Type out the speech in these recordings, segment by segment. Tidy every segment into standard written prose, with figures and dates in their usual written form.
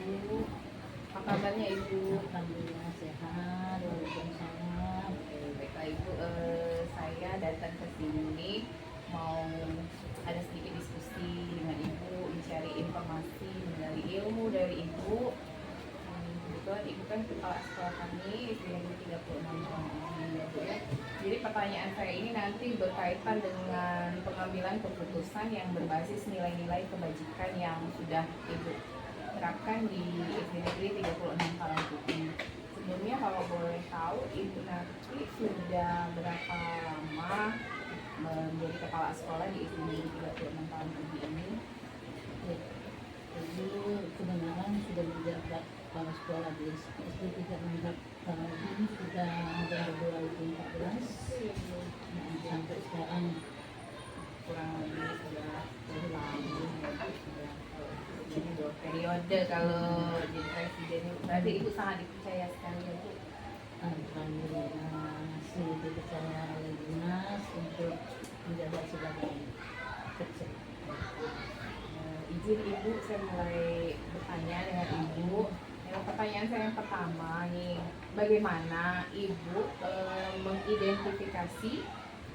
Ibu. Apa kabarnya Ibu? Alhamdulillah sehat. Waalaikumsalam. Baiklah Ibu, saya datang ke sini mau ada sedikit diskusi dengan Ibu, mencari informasi, menggali ilmu dari Ibu. Kebetulan Ibu kan kepala sekolah kami, SD Negeri 36 tahun ini ya Bu ya. Jadi pertanyaan saya ini nanti berkaitan dengan pengambilan keputusan yang berbasis nilai-nilai kebajikan yang sudah Ibu terapkan di SD Negeri 36 Parangkuti. Sebelumnya kalau boleh tahu Ibu nanti sudah berapa lama menjadi kepala sekolah di SD Negeri 36 Parangkuti ini? Jadi kebenaran sudah menjabat kepala sekolah di SD 36 tahun ini sudah dari 2014 sampai sekarang Kurang lebih sudah lama ya. Jadi 2 periode kalau jadi presiden. Berarti Ibu sangat dipercaya sekali ya Bu. alhamdulillah masih dipercaya oleh dinas untuk menjabat sebagai kecil. Izin Ibu, saya mulai bertanya dengan Ibu. Pertanyaan saya yang pertama nih, bagaimana Ibu mengidentifikasi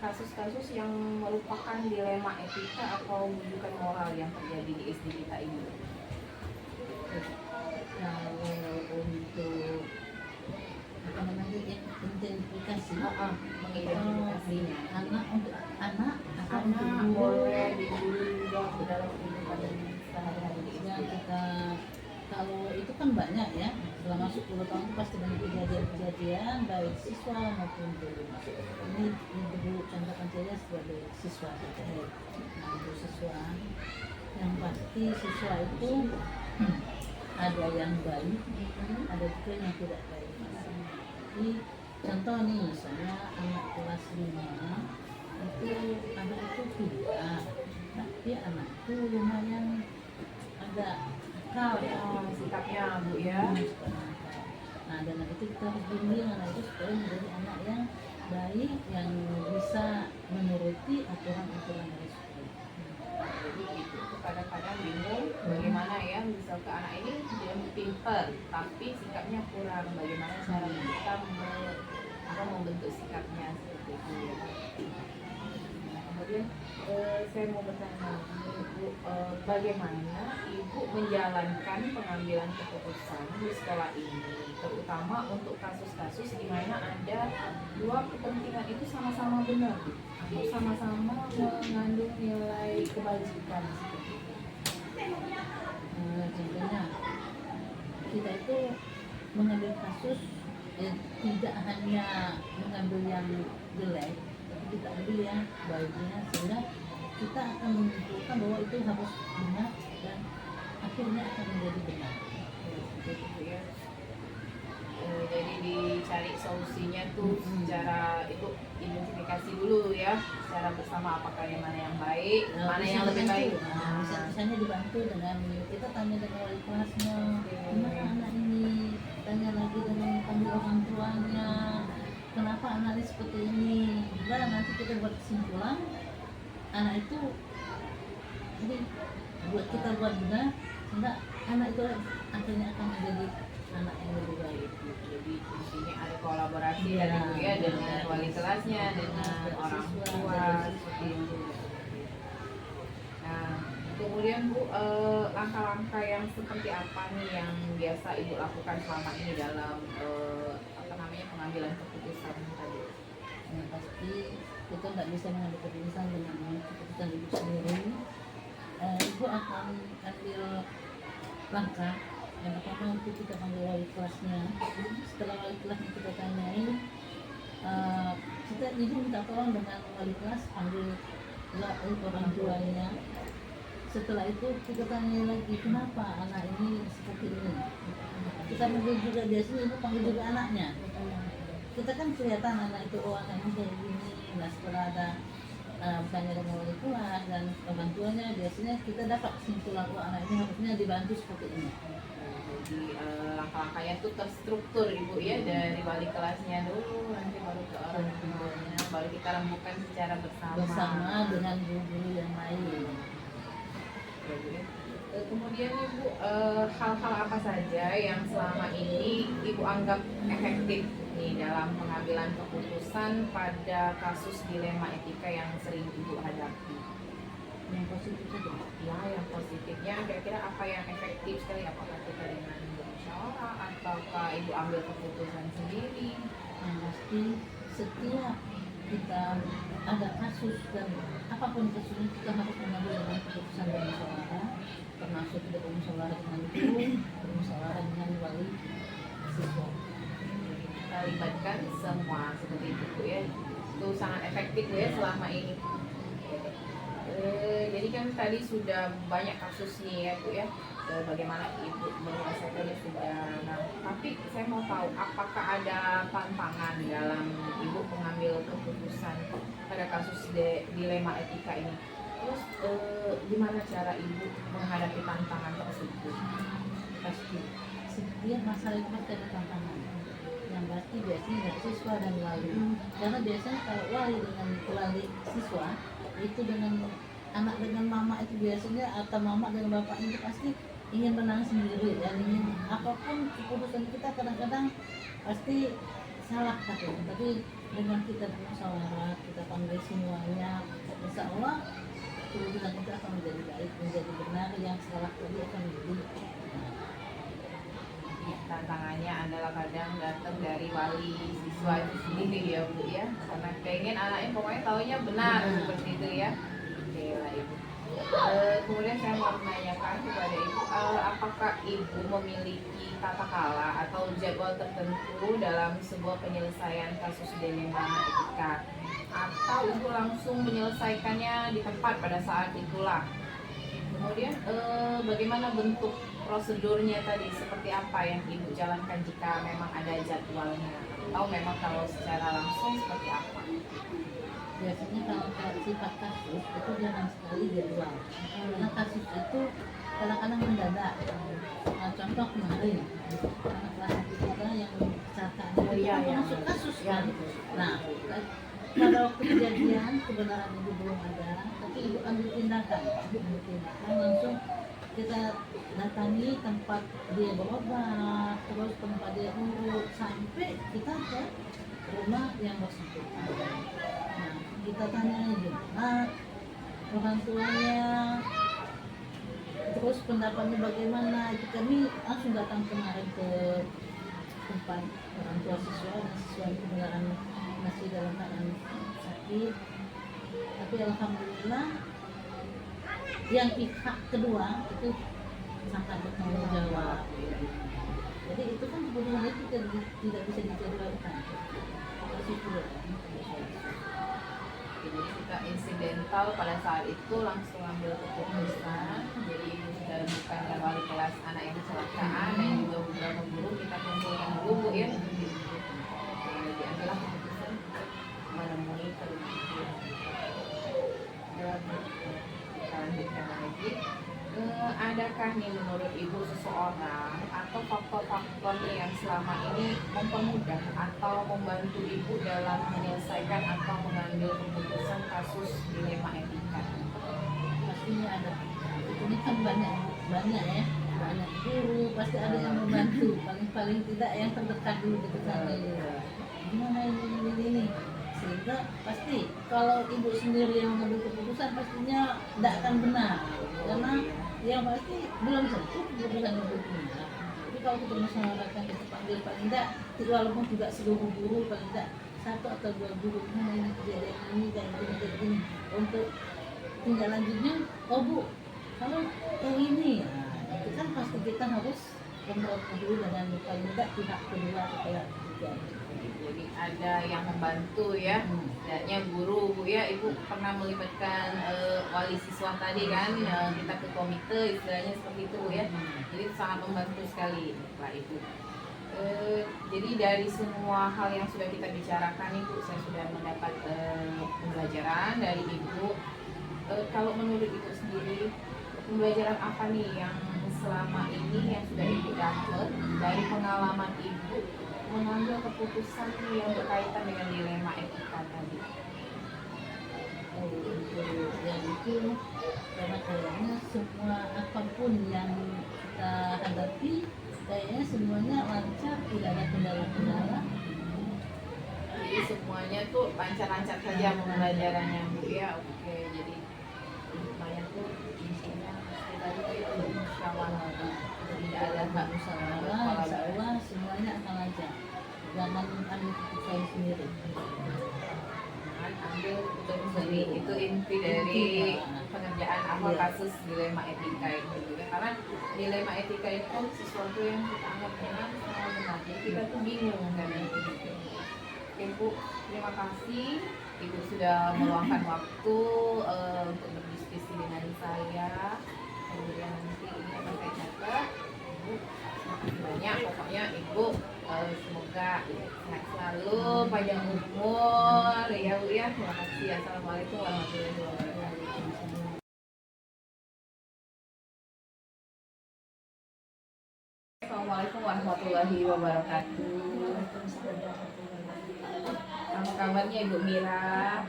kasus-kasus yang merupakan dilema etika atau rujukan moral yang terjadi di SD kita ini? Kalau untuk apa namanya identifikasi Mengidentifikasinya. anak untuk anak atau untuk Anak guru boleh di guru juga dalam kehidupan sehari-hari di ya SD. kita kalau itu kan banyak ya selama 10 tahun itu pasti banyak kejadian-kejadian baik siswa maupun guru. Ini dulu contohkan saja sebagai siswa saja. Nah, untuk siswa yang pasti siswa itu ada yang baik, ada juga yang tidak baik. Jadi contoh nih misalnya anak kelas 5 itu anak itu pintar, tapi anak itu lumayan agak nakal ya Sikapnya Bu ya. Nah dengan itu kita harus bimbing anak itu supaya menjadi anak yang baik yang bisa menuruti aturan-aturan dari sekolah. Jadi itu kadang-kadang bingung bagaimana ya, misal ke anak ini dia pintar tapi sikapnya kurang, bagaimana cara kita membentuk sikapnya seperti itu ya. Nah, kemudian saya mau bertanya Ibu, bagaimana Ibu menjalankan pengambilan keputusan di sekolah ini, terutama untuk kasus-kasus di mana ada dua kepentingan itu sama-sama benar atau sama-sama mengandung nilai kebajikan seperti itu. Contohnya kita itu mengambil kasus tidak hanya mengambil yang jelek tapi kita ambil yang baiknya sehingga kita akan menyimpulkan bahwa itu harus benar dan akhirnya akan menjadi benar. Gitu ya. Jadi dicari solusinya tuh secara itu identifikasi dulu ya, secara bersama apakah yang mana yang baik, mana yang lebih baik. Misalnya dibantu dengan kita tanya dengan wali kelasnya, gimana anak ini, tanya lagi dengan panggil orang tuanya, kenapa anak ini seperti ini. Dan nanti kita buat kesimpulan anak itu jadi buat kita buat benar sehingga anak itu akhirnya akan menjadi anak yang lebih baik. Jadi intinya ada kolaborasi dari Bu ya dengan wali kelasnya, dengan orang tua seperti itu. Nah, kemudian Bu, langkah-langkah yang seperti apa nih yang biasa Ibu lakukan selama ini dalam pengambilan keputusan tadi? Yang pasti kita nggak bisa mengambil keputusan dengan keputusan ibu sendiri. Ibu akan ambil langkah yang pertama itu kita panggil wali kelasnya. Setelah wali kelasnya kita tanyai, kita ibu minta tolong dengan wali kelas panggil orang tuanya. Setelah itu kita tanya lagi kenapa anak ini seperti ini. Kita panggil juga biasanya ibu panggil juga anaknya. Kita kan kelihatan anak itu anak ini kayak gini. Nah setelah ada tanya dengan wali kelas dan orang tuanya biasanya kita dapat kesimpulan anak ini harusnya dibantu seperti ini. Jadi langkah-langkahnya itu terstruktur Ibu ya, dari wali kelasnya dulu nanti baru ke orang tuanya, baru kita rembukan secara bersama Bersama dengan guru-guru yang lain. Kemudian Ibu, hal-hal apa saja yang selama ini Ibu anggap efektif nih dalam pengambilan keputusan pada kasus dilema etika yang sering Ibu hadapi? Yang positif saja. Ya, yang positifnya kira-kira apa yang efektif sekali? Apakah kita dengan bermusyawarah ataukah Ibu ambil keputusan sendiri? Yang pasti setiap kita ada kasus dan apapun kasusnya kita harus mengambil dengan keputusan dan musyawarah, termasuk tidak bermusyawarah dengan guru, bermusyawarah dengan wali siswa. Kita libatkan semua seperti itu Bu ya. Itu sangat efektif Bu ya selama ini. Jadi kan tadi sudah banyak kasus nih ya Bu ya, bagaimana Ibu menyelesaikannya sudah. Nah, tapi saya mau tahu apakah ada tantangan dalam Ibu mengambil keputusan pada kasus dilema etika ini. Terus gimana cara Ibu menghadapi tantangan tersebut? Pasti setiap masalah itu pasti ada tantangan. Yang pasti biasanya dari siswa dan wali. Karena biasanya kalau wali dengan wali siswa itu dengan anak dengan mama itu biasanya, atau mama dengan bapak itu pasti ingin menang sendiri dan ingin apapun keputusan kita kadang-kadang pasti salah katanya. Tapi dengan kita bermusyawarah, kita panggil semuanya, insya Allah keputusan kita akan menjadi baik, menjadi benar, yang salah tadi akan menjadi Tantangannya adalah kadang datang dari wali siswa itu sendiri ya Bu ya, karena pengen anaknya pokoknya taunya benar seperti itu ya. Oke lah Ibu. Kemudian saya mau menanyakan kepada Ibu, apakah Ibu memiliki tata kala atau jadwal tertentu dalam sebuah penyelesaian kasus dilema etika, atau Ibu langsung menyelesaikannya di tempat pada saat itulah? Kemudian bagaimana bentuk prosedurnya tadi, seperti apa yang Ibu jalankan jika memang ada jadwalnya, atau memang kalau secara langsung seperti apa? biasanya kalau sifat kasus itu jarang sekali jadwal, karena kasus itu kadang-kadang mendadak. Contoh kemarin anak kelas 1 kita yang kecelakaan itu kan masuk kasus kan. Nah, pada waktu kejadian kebenaran itu belum ada, tapi ibu ambil tindakan, langsung kita datangi tempat dia berobat, terus tempat dia urut, sampai kita ke rumah yang bersangkutan. Nah, kita tanya gimana orang tuanya, terus pendapatnya bagaimana. Itu kami langsung datang kemarin ke tempat orang tua siswa, dan siswa itu beneran masih dalam keadaan sakit, tapi alhamdulillah yang pihak kedua itu sangat bertanggung jawab. Jadi itu kan keputusan itu tidak bisa dijadwalkan. Jadi kita insidental pada saat itu langsung ambil keputusan. Jadi Ibu sudah bukan dengan wali kelas anak yang kecelakaan dan juga beberapa guru, kita kumpulkan dulu Bu ya. Diambillah keputusan menemui terlebih. Kita lanjutkan lagi. Adakah nih menurut Ibu seseorang atau faktor-faktor yang selama ini mempermudah atau membantu Ibu dalam menyelesaikan atau mengambil keputusan kasus dilema etika? Pastinya ada. Ini kan banyak ya, banyak guru, pasti ada yang membantu. Paling tidak yang terdekat dulu dekat sana. Gimana ini? Sehingga pasti kalau ibu sendiri yang mengambil keputusan pastinya tidak akan benar, karena yang pasti belum tentu keputusan itu benar. Tapi kalau kita musyawarahkan, kita panggil paling tidak, walaupun juga seluruh guru, paling tidak 1 atau 2 guru, mana ini kejadian ini dan ini, untuk tindak lanjutnya, oh Bu, kalau yang ini, nah, itu kan pasti kita harus kontrol dulu dengan paling tidak pihak kedua atau pihak ketiga. Jadi ada yang membantu ya, dannya guru Bu ya. Ibu pernah melibatkan wali siswa tadi kan, kita ke komite istilahnya seperti itu Bu ya. Jadi sangat membantu sekali Pak Ibu. Jadi dari semua hal yang sudah kita bicarakan Ibu, saya sudah mendapat pembelajaran dari Ibu. Kalau menurut Ibu sendiri, pembelajaran apa nih yang selama ini yang sudah Ibu dapat dari pengalaman Ibu mengambil keputusan yang berkaitan dengan dilema etika tadi? untuk yang itu, karena kayaknya semua apapun yang kita hadapi kayaknya semuanya lancar, tidak ada kendala-kendala. Jadi semuanya tuh lancar-lancar saja pembelajarannya Bu ya. Oke, jadi saya tuh intinya tadi itu musyawarah, tidak ada hak Musyawarah, insya Allah semuanya akan lancar. Jangan ambil keputusan sendiri. Ambil keputusan sendiri, itu inti dari pengerjaan apa kasus dilema etika itu ya. Karena dilema etika itu kan sesuatu yang kita anggap benar sama benar, jadi kita tuh bingung kan gitu. Oke Bu, terima kasih Ibu sudah meluangkan waktu untuk berdiskusi dengan saya. Kemudian nanti ini akan saya catat. Ibu, makasih banyak. Pokoknya Ibu semoga sehat selalu, panjang umur ya Bu ya. Terima kasih. Assalamualaikum warahmatullahi wabarakatuh. Assalamualaikum warahmatullahi wabarakatuh. Apa kabarnya Ibu Mira?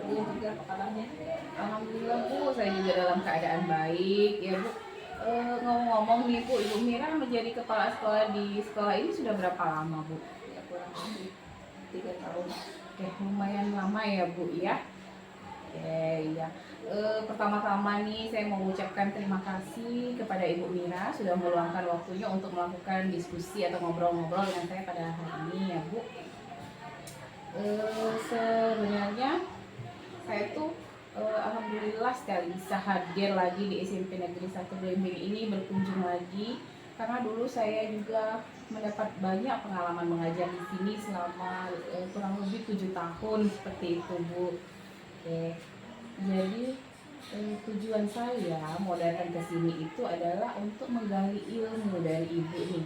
Dia juga apa kabarnya? Alhamdulillah Bu, saya juga dalam keadaan baik ya Bu. Ngomong-ngomong nih Bu, Ibu Mira menjadi kepala sekolah di sekolah ini sudah berapa lama Bu? Ya kurang lebih 3 tahun. Oke, lumayan lama ya Bu ya. Oke, ya. Pertama-tama nih saya mau ucapkan terima kasih kepada Ibu Mira sudah meluangkan waktunya untuk melakukan diskusi atau ngobrol-ngobrol dengan saya pada hari ini ya Bu. Sebenarnya saya tuh alhamdulillah sekali bisa hadir lagi di SMP Negeri 1 Belimbing ini, berkunjung lagi karena dulu saya juga mendapat banyak pengalaman mengajar di sini selama kurang lebih 7 tahun seperti itu Bu. Oke, jadi tujuan saya mau datang ke sini itu adalah untuk menggali ilmu dari Ibu nih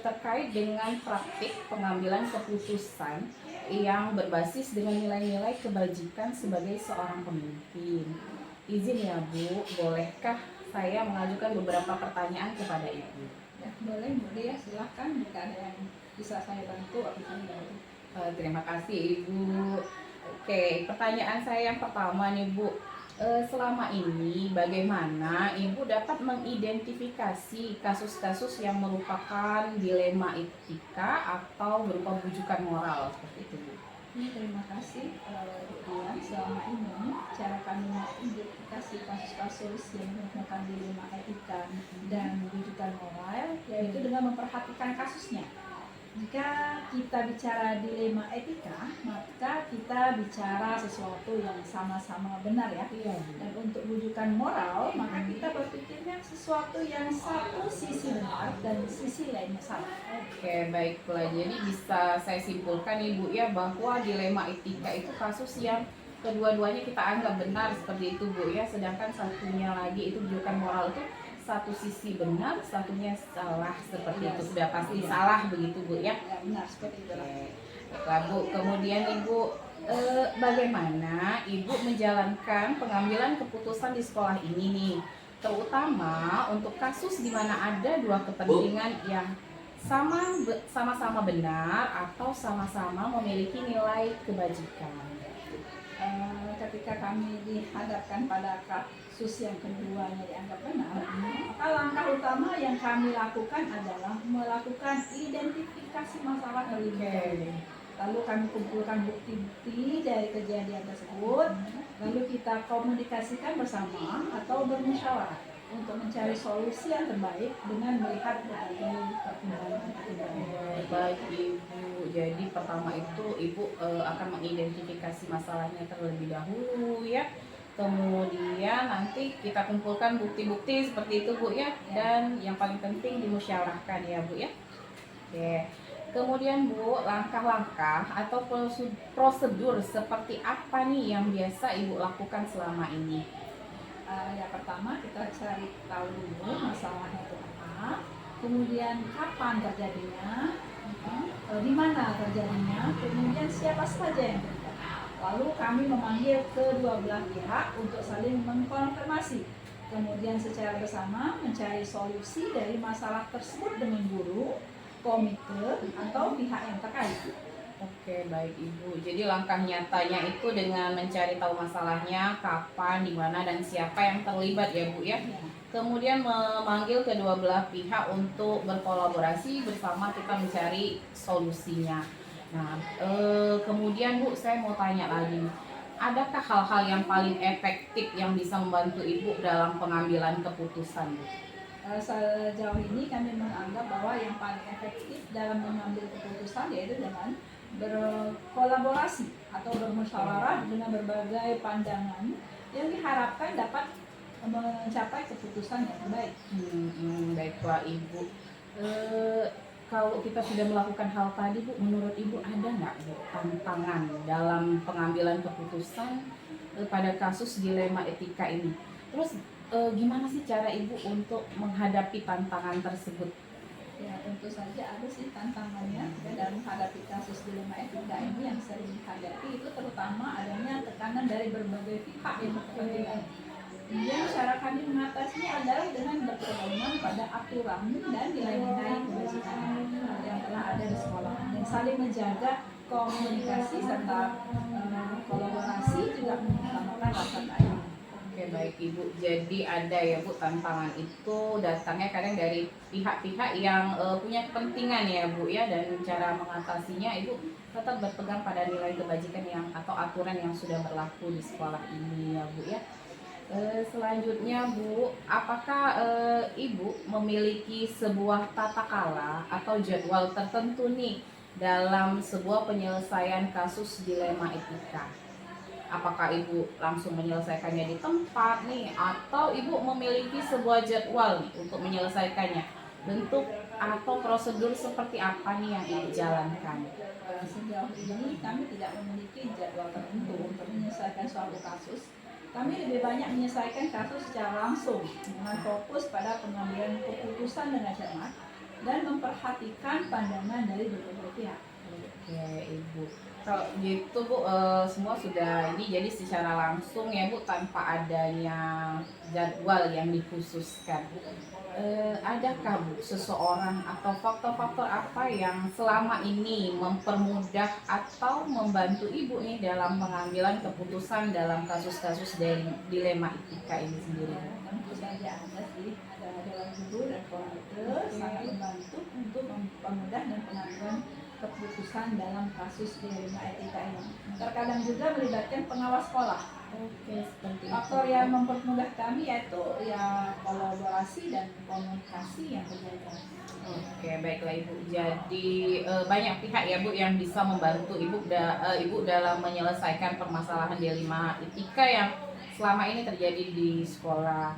terkait dengan praktik pengambilan keputusan yang berbasis dengan nilai-nilai kebajikan sebagai seorang pemimpin. Izin ya Bu, bolehkah saya mengajukan beberapa pertanyaan kepada Ibu? Ya, boleh ya, silahkan jika ada yang bisa saya bantu atau saya bantu. Terima kasih Ibu. Oke, pertanyaan saya yang pertama nih Bu. Selama ini bagaimana Ibu dapat mengidentifikasi kasus-kasus yang merupakan dilema etika atau berupa bujukan moral seperti itu Bu? Terima kasih Bu Dian. Selama ini cara kami mengidentifikasi kasus-kasus yang merupakan dilema etika dan bujukan moral yaitu dengan memperhatikan kasusnya. Jika kita bicara dilema etika, maka kita bicara sesuatu yang sama-sama benar ya. Iya. Dan untuk bujukan moral, maka kita berpikirnya sesuatu yang satu sisi benar dan sisi lainnya salah. Oke, baiklah. Jadi bisa saya simpulkan Ibu ya bahwa dilema etika itu kasus yang kedua-duanya kita anggap benar seperti itu Bu ya. Sedangkan satunya lagi itu bujukan moral itu satu sisi benar, satunya salah seperti itu. Sudah pasti salah begitu Bu ya. Ya benar seperti itu. Baiklah Bu, kemudian Ibu bagaimana Ibu menjalankan pengambilan keputusan di sekolah ini nih, terutama untuk kasus di mana ada dua kepentingan yang sama-sama benar atau sama-sama memiliki nilai kebajikan. Ketika kami dihadapkan pada kasus yang keduanya dianggap benar, maka langkah utama yang kami lakukan adalah melakukan identifikasi masalah terlebih dahulu. Lalu kami kumpulkan bukti-bukti dari kejadian tersebut, lalu kita komunikasikan bersama atau bermusyawarah untuk mencari solusi yang terbaik dengan melihat berbagai pertimbangan. Baik Ibu, jadi pertama itu Ibu akan mengidentifikasi masalahnya terlebih dahulu ya. Kemudian nanti kita kumpulkan bukti-bukti seperti itu Bu ya. Dan yang paling penting dimusyawarahkan ya Bu ya. Oke. Kemudian Bu, langkah-langkah atau prosedur seperti apa nih yang biasa Ibu lakukan selama ini? Yang pertama kita cari tahu dulu masalahnya itu apa, kemudian kapan terjadinya, di mana terjadinya, kemudian siapa saja yang terlibat. Lalu kami memanggil kedua belah pihak untuk saling mengkonfirmasi. Kemudian secara bersama mencari solusi dari masalah tersebut dengan guru, komite, atau pihak yang terkait. Oke, baik Ibu. Jadi langkah nyatanya itu dengan mencari tahu masalahnya, kapan, di mana, dan siapa yang terlibat ya Bu ya. Ya. Kemudian memanggil kedua belah pihak untuk berkolaborasi bersama kita mencari solusinya. Nah, kemudian Bu, saya mau tanya lagi. Adakah hal-hal yang paling efektif yang bisa membantu Ibu dalam pengambilan keputusan, Bu? Sejauh ini kami menganggap bahwa yang paling efektif dalam mengambil keputusan yaitu dengan berkolaborasi atau bermusyawarah dengan berbagai pandangan yang diharapkan dapat mencapai keputusan yang terbaik. Baiklah Ibu. Kalau kita sudah melakukan hal tadi Bu, menurut Ibu ada nggak Bu tantangan dalam pengambilan keputusan pada kasus dilema etika ini? Terus gimana sih cara Ibu untuk menghadapi tantangan tersebut? Ya, tentu saja ada sih tantangannya ya, dalam menghadapi kasus dilema etika ini yang sering dihadapi itu terutama adanya tekanan dari berbagai pihak yang berkepentingan. Kemudian cara kami mengatasinya adalah dengan berpedoman pada aturan dan nilai-nilai kebajikan yang telah ada di sekolah dan saling menjaga komunikasi serta kolaborasi juga mengutamakan rasa keadilan. Oke baik Ibu, jadi ada ya Bu tantangan itu datangnya kadang dari pihak-pihak yang punya kepentingan ya Bu ya, dan cara mengatasinya Ibu tetap berpegang pada nilai kebajikan yang atau aturan yang sudah berlaku di sekolah ini ya Bu ya. Selanjutnya Bu, apakah Ibu memiliki sebuah tata kala atau jadwal tertentu nih dalam sebuah penyelesaian kasus dilema etika? Apakah Ibu langsung menyelesaikannya di tempat nih, atau Ibu memiliki sebuah jadwal nih untuk menyelesaikannya? Bentuk atau prosedur seperti apa nih yang Ibu jalankan? Sejauh ini kami tidak memiliki jadwal tertentu untuk menyelesaikan suatu kasus. Kami lebih banyak menyelesaikan kasus secara langsung dengan fokus pada pengambilan keputusan dengan cermat dan memperhatikan pandangan dari berbagai pihak. Oke Ibu, kalau gitu Bu, semua sudah ini jadi secara langsung ya Bu, tanpa adanya jadwal yang dikhususkan. Adakah Bu seseorang atau faktor-faktor apa yang selama ini mempermudah atau membantu Ibu nih dalam pengambilan keputusan dalam kasus-kasus dilema etika ini sendiri? Tentu saja ada sih, ada dewan guru dan komite sangat membantu untuk mempermudah dan pengambilan keputusan dalam kasus dilema etika ini. Terkadang juga melibatkan pengawas sekolah. Oke, seperti Faktor itu. yang mempermudah kami yaitu ya kolaborasi dan komunikasi yang terjaga. Oke, baiklah Ibu. Jadi banyak pihak ya Bu yang bisa membantu Ibu dalam menyelesaikan permasalahan dilema etika yang selama ini terjadi di sekolah.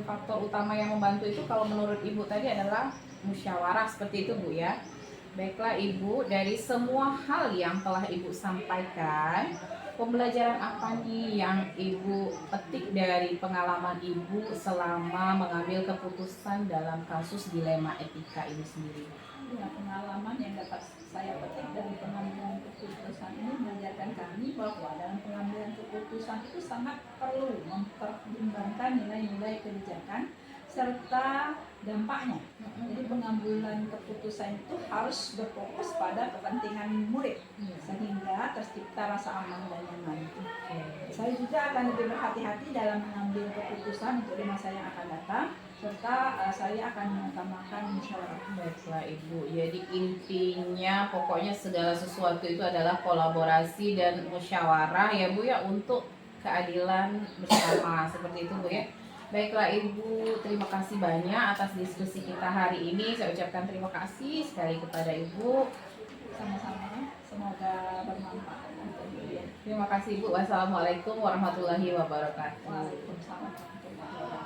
Faktor utama yang membantu itu kalau menurut Ibu tadi adalah musyawarah seperti itu Bu ya. Baiklah Ibu, dari semua hal yang telah Ibu sampaikan, pembelajaran apa nih yang Ibu petik dari pengalaman Ibu selama mengambil keputusan dalam kasus dilema etika ini sendiri? Ya, pengalaman yang dapat saya petik dari pengambilan keputusan ini mengajarkan kami bahwa dalam pengambilan keputusan itu sangat perlu mempertimbangkan nilai-nilai kebijakan serta dampaknya. Jadi pengambilan keputusan itu harus berfokus pada kepentingan murid sehingga tercipta rasa aman dan nyaman. Saya juga akan lebih berhati-hati dalam mengambil keputusan untuk di masa yang akan datang, serta saya akan mengutamakan musyawarah. Baiklah Ibu, jadi intinya pokoknya segala sesuatu itu adalah kolaborasi dan musyawarah ya Bu ya, untuk keadilan bersama seperti itu Bu ya. Baiklah Ibu, terima kasih banyak atas diskusi kita hari ini. Saya ucapkan terima kasih sekali kepada Ibu. Sama-sama, semoga bermanfaat untuk kalian. Terima kasih Ibu. Wassalamualaikum warahmatullahi wabarakatuh. Waalaikumsalam warahmatullahi wabarakatuh.